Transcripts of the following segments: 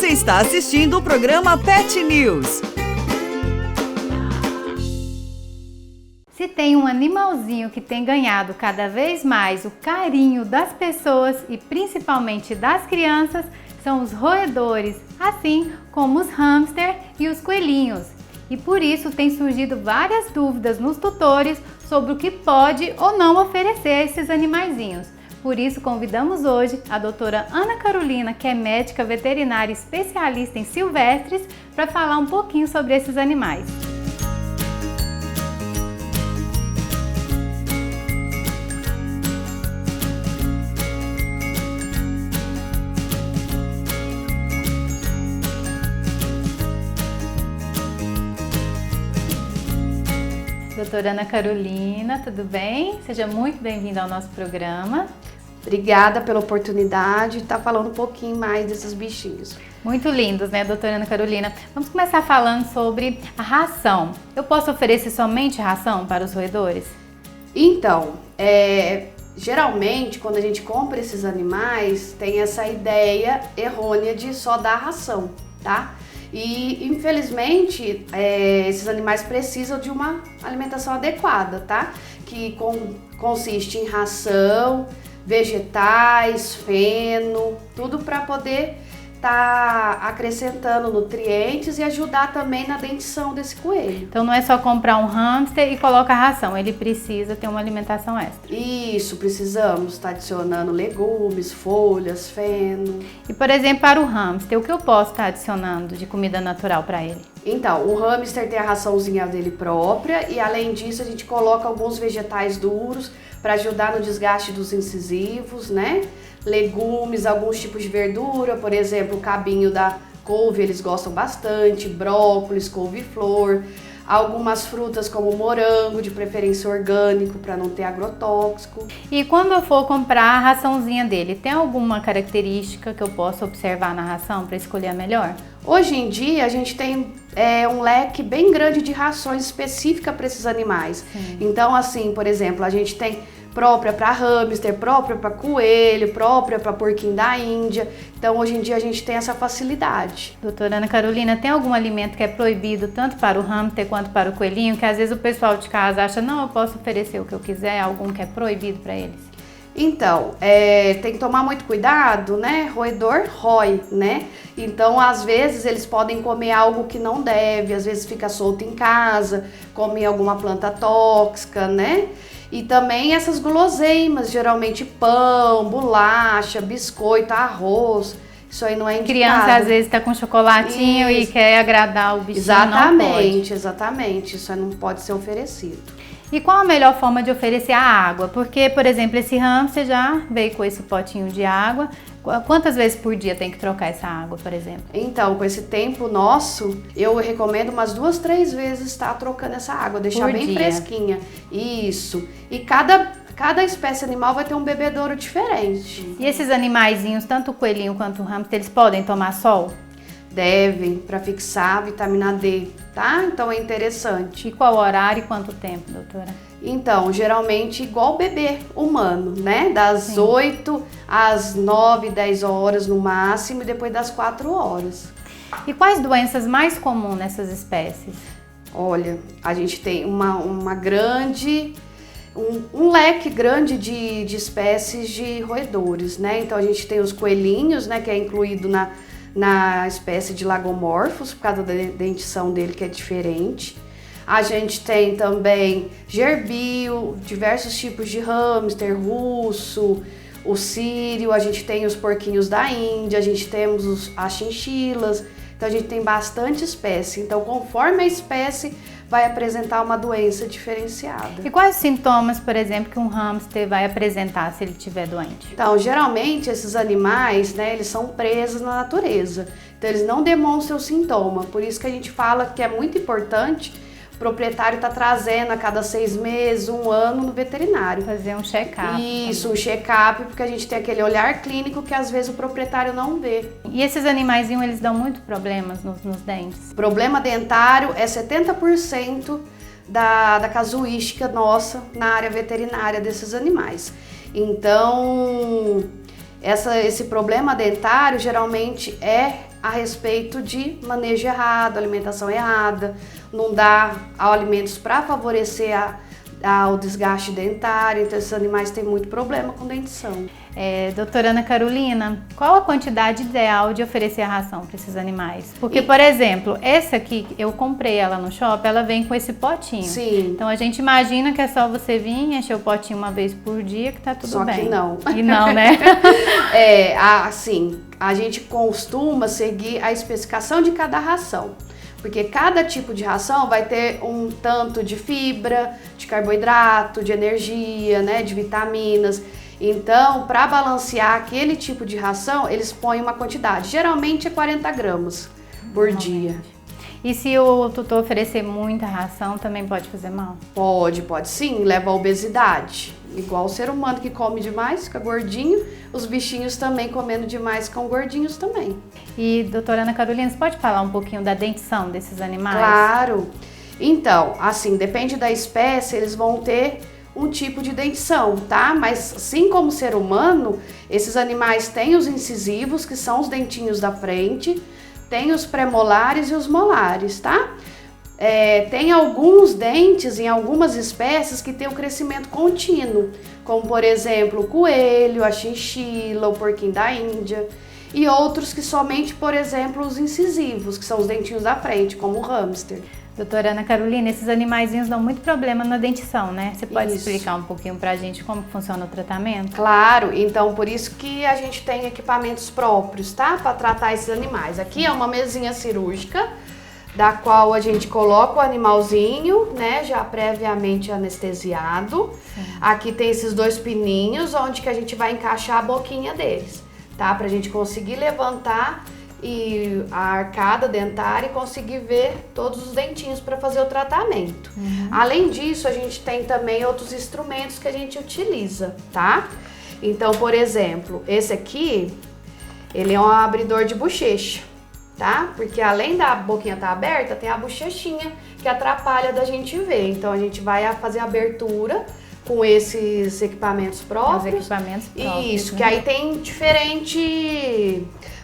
Você está assistindo o programa Pet News. Se tem um animalzinho que tem ganhado cada vez mais o carinho das pessoas e principalmente das crianças, são os roedores, assim como os hamster e os coelhinhos. E por isso tem surgido várias dúvidas nos tutores sobre o que pode ou não oferecer a esses animaizinhos. Por isso convidamos hoje a doutora Ana Carolina, que é médica veterinária especialista em silvestres, para falar um pouquinho sobre esses animais. Doutora Ana Carolina, tudo bem? Seja muito bem-vinda ao nosso programa. Obrigada pela oportunidade de estar falando um pouquinho mais desses bichinhos. Muito lindos, né, doutora Ana Carolina? Vamos começar falando sobre a ração. Eu posso oferecer somente ração para os roedores? Então, geralmente quando a gente compra esses animais, tem essa ideia errônea de só dar ração, tá? E infelizmente esses animais precisam de uma alimentação adequada, tá? Que consiste em ração, vegetais, feno, tudo para poder estar acrescentando nutrientes e ajudar também na dentição desse coelho. Então não é só comprar um hamster e colocar ração, ele precisa ter uma alimentação extra. Isso, precisamos estar adicionando legumes, folhas, feno. E por exemplo, para o hamster, o que eu posso estar adicionando de comida natural para ele? Então, o hamster tem a raçãozinha dele própria e além disso a gente coloca alguns vegetais duros para ajudar no desgaste dos incisivos, né? Legumes, alguns tipos de verdura, por exemplo, o cabinho da couve eles gostam bastante, brócolis, couve-flor, algumas frutas como morango, de preferência orgânico, para não ter agrotóxico. E quando eu for comprar a raçãozinha dele, tem alguma característica que eu possa observar na ração para escolher a melhor? Hoje em dia a gente tem um leque bem grande de rações específicas para esses animais. Sim. Então assim, por exemplo, a gente tem própria para hamster, própria para coelho, própria para porquinho da Índia. Então hoje em dia a gente tem essa facilidade. Doutora Ana Carolina, tem algum alimento que é proibido tanto para o hamster quanto para o coelhinho, que às vezes o pessoal de casa acha, não, eu posso oferecer o que eu quiser, algum que é proibido para eles? Então, tem que tomar muito cuidado, né? Roedor rói, né? Então, às vezes, eles podem comer algo que não deve, às vezes fica solto em casa, come alguma planta tóxica, né? E também essas guloseimas, geralmente pão, bolacha, biscoito, arroz, isso aí não é indicado. Criança às vezes tá com chocolatinho e quer agradar o bichinho, exatamente, exatamente, isso aí não pode ser oferecido. E qual a melhor forma de oferecer a água? Porque, por exemplo, esse hamster já veio com esse potinho de água. Quantas vezes por dia tem que trocar essa água, por exemplo? Então, com esse tempo nosso, eu recomendo umas 2, 3 vezes estar trocando essa água, deixar bem fresquinha. Isso. E cada espécie animal vai ter um bebedouro diferente. E esses animaizinhos, tanto o coelhinho quanto o hamster, eles podem tomar sol? Devem, para fixar a vitamina D, tá? Então é interessante. E qual horário e quanto tempo, doutora? Então, geralmente igual o bebê humano, né? Das 8 às 9, 10 horas no máximo e depois das 4 horas. E quais doenças mais comuns nessas espécies? Olha, a gente tem uma grande... Um leque grande de espécies de roedores, né? Então a gente tem os coelhinhos, né? Que é incluído na espécie de lagomorphos, por causa da dentição dele que é diferente. A gente tem também gerbio, diversos tipos de hamster, russo, o sírio, a gente tem os porquinhos da Índia, a gente temos as chinchilas, então a gente tem bastante espécie. Então conforme a espécie vai apresentar uma doença diferenciada. E quais sintomas, por exemplo, que um hamster vai apresentar se ele estiver doente? Então, geralmente esses animais, né, eles são presos na natureza, então eles não demonstram sintoma, por isso que a gente fala que é muito importante o proprietário tá trazendo a cada 6 meses, 1 ano no veterinário. Fazer um check-up. Isso, um check-up, porque a gente tem aquele olhar clínico que às vezes o proprietário não vê. E esses animaizinhos, eles dão muito problemas nos dentes? Problema dentário é 70% da casuística nossa na área veterinária desses animais. Então, esse problema dentário geralmente é a respeito de manejo errado, alimentação errada, não dá alimentos para favorecer o desgaste dentário, então esses animais têm muito problema com dentição. Doutora Ana Carolina, qual a quantidade ideal de oferecer a ração para esses animais? Porque, por exemplo, essa aqui, eu comprei ela no shopping, ela vem com esse potinho. Sim. Então a gente imagina que é só você vir e encher o potinho uma vez por dia que tá tudo bem. Só que não. E não, né? Assim, a gente costuma seguir a especificação de cada ração. Porque cada tipo de ração vai ter um tanto de fibra, de carboidrato, de energia, né, de vitaminas. Então, para balancear aquele tipo de ração, eles põem uma quantidade. Geralmente é 40 gramas por dia. E se o tutor oferecer muita ração, também pode fazer mal? Pode sim, leva à obesidade. Igual o ser humano que come demais, fica gordinho, os bichinhos também comendo demais ficam gordinhos também. E, doutora Ana Carolina, você pode falar um pouquinho da dentição desses animais? Claro. Então, assim, depende da espécie, eles vão ter um tipo de dentição, tá? Mas assim como o ser humano, esses animais têm os incisivos, que são os dentinhos da frente, tem os premolares e os molares, tá? Tem alguns dentes em algumas espécies que tem o crescimento contínuo, como por exemplo o coelho, a chinchila, o porquinho da Índia, e outros que somente, por exemplo, os incisivos, que são os dentinhos da frente, como o hamster. Doutora Ana Carolina, esses animaizinhos dão muito problema na dentição, né? Você pode Isso. explicar um pouquinho pra gente como funciona o tratamento? Claro, então por isso que a gente tem equipamentos próprios, tá? Para tratar esses animais. Aqui é uma mesinha cirúrgica, da qual a gente coloca o animalzinho, né, já previamente anestesiado. Sim. Aqui tem esses 2 pininhos, onde que a gente vai encaixar a boquinha deles, tá? Pra gente conseguir levantar e a arcada dentária e conseguir ver todos os dentinhos para fazer o tratamento. Além disso, a gente tem também outros instrumentos que a gente utiliza, tá? Então, por exemplo, esse aqui, ele é um abridor de bochecha, tá? Porque além da boquinha estar aberta, tem a bochechinha que atrapalha da gente ver. Então, a gente vai fazer a abertura com esses equipamentos próprios. Os equipamentos próprios. Isso, né? que aí tem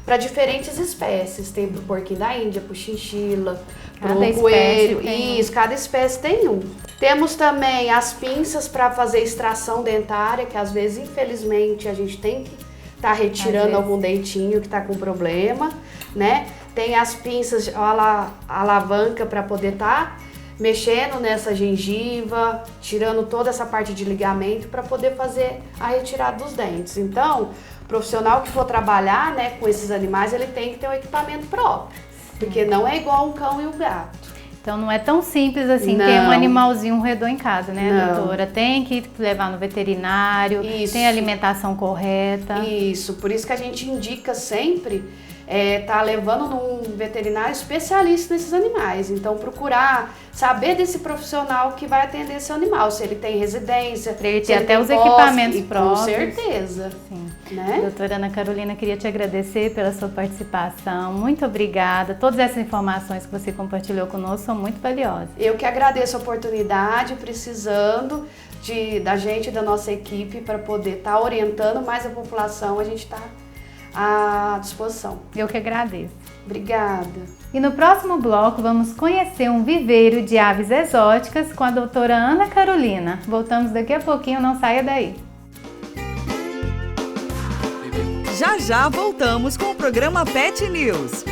para diferentes espécies. Tem pro porquinho da Índia, pro chinchila, pro coelho. Isso, cada espécie tem um. Temos também as pinças para fazer extração dentária, que às vezes, infelizmente, a gente tem que estar retirando algum dentinho que está com problema, né? Tem as pinças, a alavanca para poder estar mexendo nessa gengiva, tirando toda essa parte de ligamento para poder fazer a retirada dos dentes. Então, o profissional que for trabalhar, né, com esses animais, ele tem que ter um equipamento próprio, porque não é igual um cão e um gato. Então não é tão simples assim ter um animalzinho, um roedor em casa, né, doutora? Tem que levar no veterinário, tem alimentação correta. Isso, por isso que a gente indica sempre tá levando num veterinário especialista nesses animais. Então procurar saber desse profissional que vai atender esse animal, se ele tem residência, pra ele ter até os equipamentos próprios. Com certeza. Sim. Né? Doutora Ana Carolina, queria te agradecer pela sua participação. Muito obrigada. Todas essas informações que você compartilhou conosco são muito valiosas. Eu que agradeço a oportunidade, precisando da gente, da nossa equipe, para poder estar orientando mais a população, a gente está à disposição. Eu que agradeço. Obrigada. E no próximo bloco vamos conhecer um viveiro de aves exóticas com a doutora Ana Carolina. Voltamos daqui a pouquinho, não saia daí. Já já voltamos com o programa Pet News.